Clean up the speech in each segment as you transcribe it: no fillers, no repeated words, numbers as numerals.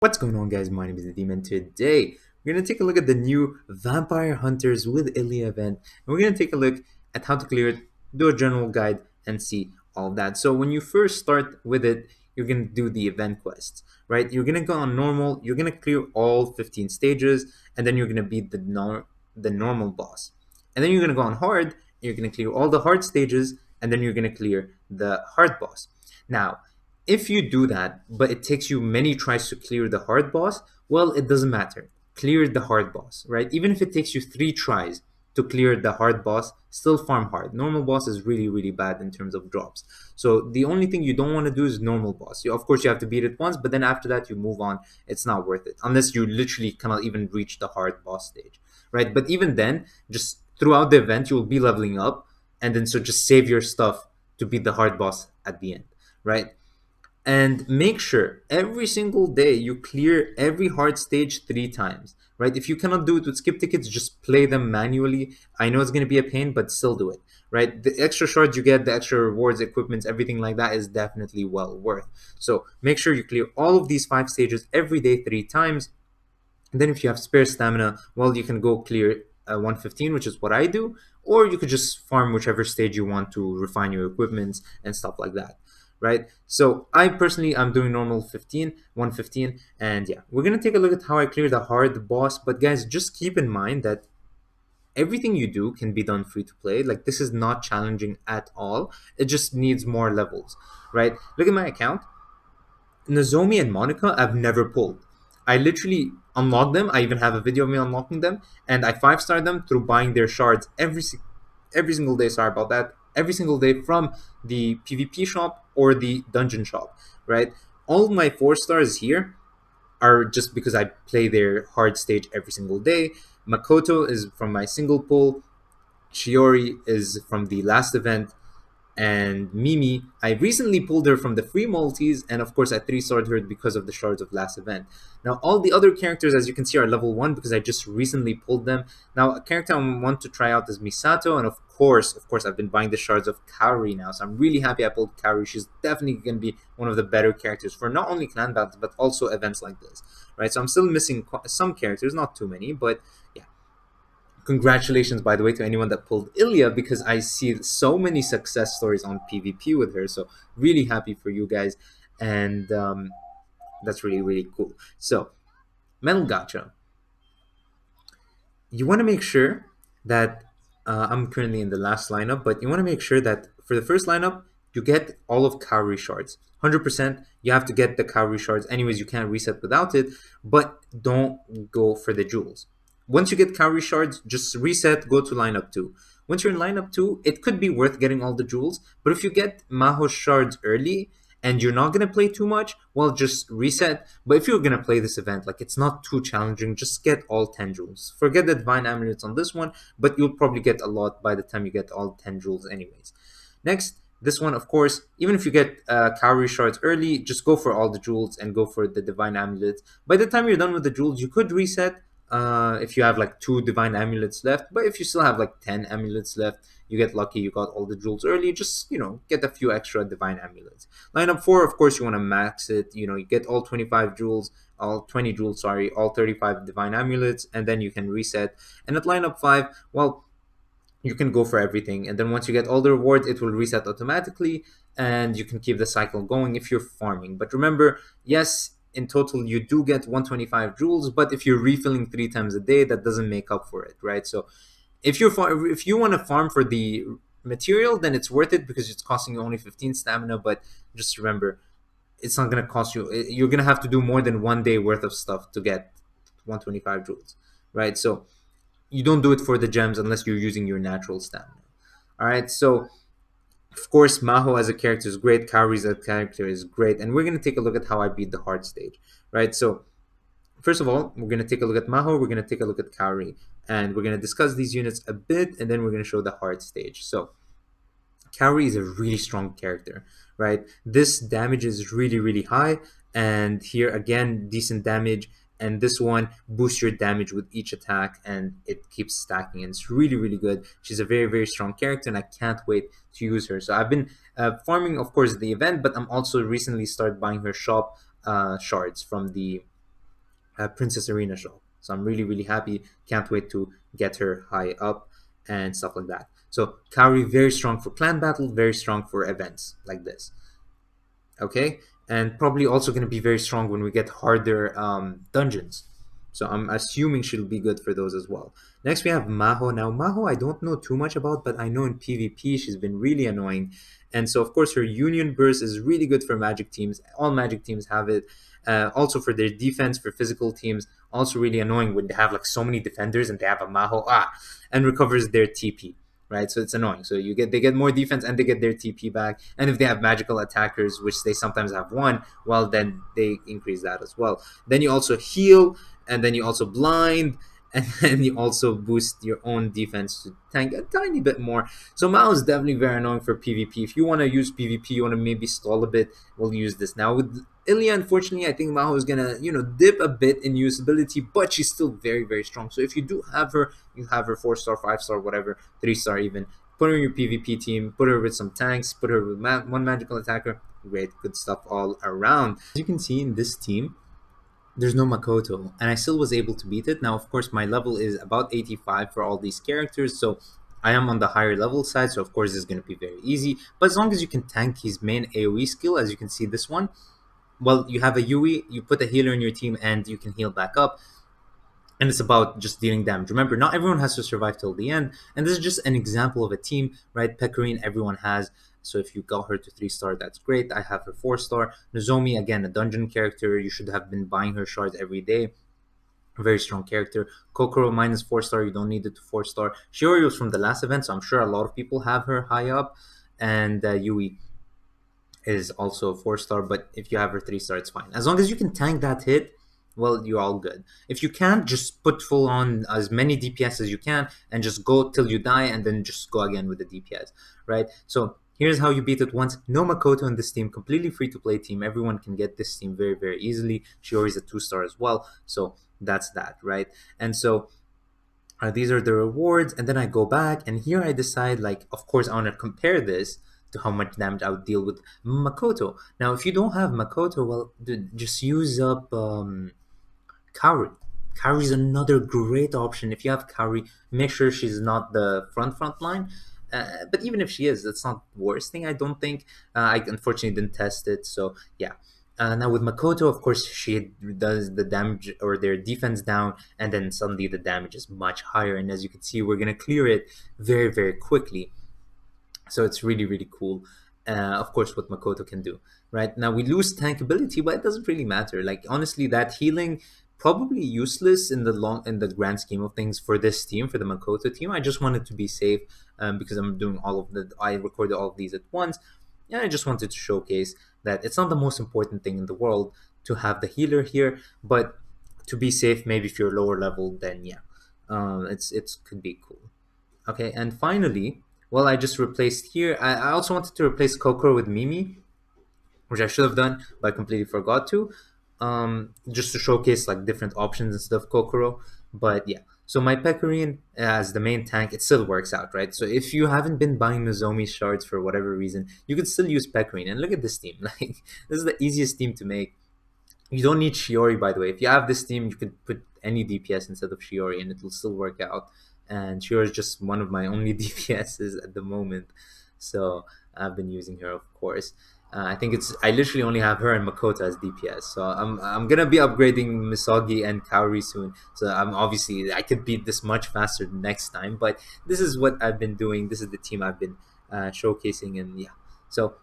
What's going on, guys? My name is Demon. Today we're going to take a look at the new Vampire Hunters with Illya event, and we're going to take a look at how to clear it, do a general guide, and see all of that. So when you first start with it, you're going to do the event quests, right? You're going to go on normal, you're going to clear all 15 stages, and then you're going to beat the normal boss. And then you're going to go on hard, you're going to clear all the hard stages, and then you're going to clear the hard boss. Now, if you do that, but it takes you many tries to clear the hard boss, well, it doesn't matter. Clear the hard boss, right? Even if it takes you 3 tries to clear the hard boss, still farm hard. Normal boss is really, really bad in terms of drops. So the only thing you don't want to do is normal boss. Of course, you have to beat it once, but then after that, you move on. It's not worth it unless you literally cannot even reach the hard boss stage, right? But even then, just throughout the event, you'll be leveling up, and then so just save your stuff to beat the hard boss at the end, right? And make sure every single day you clear every hard stage 3 times, right? If you cannot do it with skip tickets, just play them manually. I know it's going to be a pain, but still do it, right? The extra shards you get, the extra rewards, equipments, everything like that is definitely well worth. So make sure you clear all of these 5 stages every day 3 times. And then if you have spare stamina, well, you can go clear 115, which is what I do, or you could just farm whichever stage you want to refine your equipments and stuff like that, right? So I personally, I'm doing normal 15, 115, and yeah, we're gonna take a look at how I clear the hard boss. But guys, just keep in mind that everything you do can be done free to play. Like, this is not challenging at all. It just needs more levels, right? Look at my account. Nozomi and Monica I've never pulled. I literally unlocked them. I even have a video of me unlocking them, and I 5-star them through buying their shards every single day. Sorry about that. Every single day from the PvP shop or the dungeon shop, right? All of my 4 stars here are just because I play their hard stage every single day. Makoto is from my single pull. Shiori is from the last event, and Mimi, I recently pulled her from the free multis, and of course I 3-starred her because of the shards of last event. Now all the other characters, as you can see, are level 1 because I just recently pulled them. Now a character I want to try out is Misato, and of course I've been buying the shards of Kaori now, so I'm really happy I pulled Kaori. She's definitely going to be one of the better characters for not only clan battles but also events like this, right? So I'm still missing some characters, not too many, but yeah. Congratulations, by the way, to anyone that pulled Illya, because I see so many success stories on PvP with her. So really happy for you guys, and that's really, really cool. So Metal Gacha, you want to make sure that I'm currently in the last lineup, but you want to make sure that for the first lineup you get all of Kaori shards. 100%, you have to get the Kaori shards. Anyways, you can't reset without it, but don't go for the jewels. Once you get Kaori shards, just reset, go to lineup 2. Once you're in lineup 2, it could be worth getting all the jewels, but if you get Maho shards early, and you're not going to play too much, well, just reset. But if you're going to play this event, like, it's not too challenging, just get all 10 jewels. Forget the divine amulets on this one, but you'll probably get a lot by the time you get all 10 jewels anyways. Next, this one, of course, even if you get Kaori shards early, just go for all the jewels and go for the divine amulets. By the time you're done with the jewels, you could reset if you have like 2 divine amulets left. But if you still have like 10 amulets left, you get lucky, you got all the jewels early, just, get a few extra divine amulets. Lineup 4, of course, you want to max it. You get all 25 jewels, all 20 jewels, sorry, all 35 divine amulets, and then you can reset. And at lineup 5, well, you can go for everything, and then once you get all the rewards, it will reset automatically, and you can keep the cycle going if you're farming. But remember, yes, in total you do get 125 jewels, but if you're refilling 3 times a day, that doesn't make up for it, right? So if you want to farm for the material, then it's worth it because it's costing you only 15 stamina. But just remember, it's not going to cost you, you're going to have to do more than 1 day worth of stuff to get 125 jewels, right? So you don't do it for the gems unless you're using your natural stamina. All right, so of course Maho as a character is great, Kaori as a character is great, and we're going to take a look at how I beat the hard stage, right? So first of all, we're going to take a look at Maho, we're going to take a look at Kaori, and we're going to discuss these units a bit, and then we're going to show the hard stage. So Kaori is a really strong character, right? This damage is really, really high, and here again, decent damage, and this one boosts your damage with each attack, and it keeps stacking, and it's really, really good. She's a very, very strong character, and I can't wait to use her. So I've been farming, of course, the event, but I'm also recently started buying her shop shards from the Princess Arena shawl. So I'm really, really happy. Can't wait to get her high up and stuff like that. So Kaori, very strong for clan battle, very strong for events like this. Okay, and probably also going to be very strong when we get harder dungeons. So I'm assuming she'll be good for those as well. Next we have Maho. Now Maho I don't know too much about, but I know in PvP she's been really annoying. And so of course her Union Burst is really good for magic teams. All magic teams have it. Also for their defense, for physical teams, also really annoying when they have like so many defenders and they have a Maho and recovers their TP, right? So it's annoying. So they get more defense and they get their TP back. And if they have magical attackers, which they sometimes have one, well then they increase that as well. Then you also heal, and then you also blind, and then you also boost your own defense to tank a tiny bit more. So Mao is definitely very annoying for PvP. If you want to use PvP, you want to maybe stall a bit, we'll use this. Now with Illya, unfortunately, I think Maho is gonna, dip a bit in usability, but she's still very, very strong. So if you do have her, you have her 4-star, 5-star, whatever, 3-star even. Put her in your PvP team, put her with some tanks, put her with one magical attacker. Great, good stuff all around. As you can see in this team, there's no Makoto, and I still was able to beat it. Now, of course, my level is about 85 for all these characters, so I am on the higher level side, so of course it's going to be very easy. But as long as you can tank his main AoE skill, as you can see this one, well, you have a Yui, you put a healer in your team, and you can heal back up. And it's about just dealing damage. Remember, not everyone has to survive till the end, and this is just an example of a team, right? Pecorine, everyone has. So if you got her to 3-star, that's great. I have her 4-star. Nozomi, again, a dungeon character. You should have been buying her shards every day. Very strong character. Kokoro minus 4-star. You don't need it to 4-star. Shiori was from the last event, so I'm sure a lot of people have her high up. And Yui is also 4-star, but if you have her 3-star, it's fine. As long as you can tank that hit, well, you're all good. If you can't, just put full on as many DPS as you can and just go till you die and then just go again with the DPS, right? So here's how you beat it once. No Makoto in this team, completely free to play team. Everyone can get this team very, very easily. Shiori's a 2-star as well. So that's that, right? And so these are the rewards. And then I go back and here I decide, like, of course, I want to compare this to how much damage I would deal with Makoto. Now, if you don't have Makoto, well, dude, just use up Kaori. Kaori is another great option. If you have Kaori, make sure she's not the front line. But even if she is, that's not the worst thing, I don't think. I unfortunately didn't test it, so yeah. Now with Makoto, of course, she does the damage or their defense down, and then suddenly the damage is much higher. And as you can see, we're going to clear it very, very quickly. So it's really, really cool. Of course, what Makoto can do. Right now, we lose tank ability, but it doesn't really matter. Like honestly, that healing probably useless in the grand scheme of things for this team, for the Makoto team. I just wanted to be safe because I'm doing I recorded all of these at once, and I just wanted to showcase that it's not the most important thing in the world to have the healer here, but to be safe, maybe if you're lower level, then yeah, it's could be cool. Okay, and finally, well, I just replaced here. I also wanted to replace Kokoro with Mimi, which I should have done, but I completely forgot to. Just to showcase like different options instead of Kokoro. But yeah, so my Pecorine as the main tank, it still works out, right? So if you haven't been buying Nozomi shards for whatever reason, you could still use Pecorine. And look at this team. Like this is the easiest team to make. You don't need Shiori, by the way. If you have this team, you could put any DPS instead of Shiori, and it will still work out. And Shiori is just one of my only DPSs at the moment, so I've been using her, of course. I literally only have her and Makoto as DPS, so I'm gonna be upgrading Misagi and Kaori soon. So I could beat this much faster next time, but this is what I've been doing. This is the team I've been showcasing, and yeah. So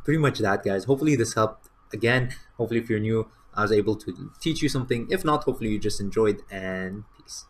pretty much that, guys. Hopefully this helped. Again, hopefully if you're new, I was able to teach you something. If not, hopefully you just enjoyed, and peace.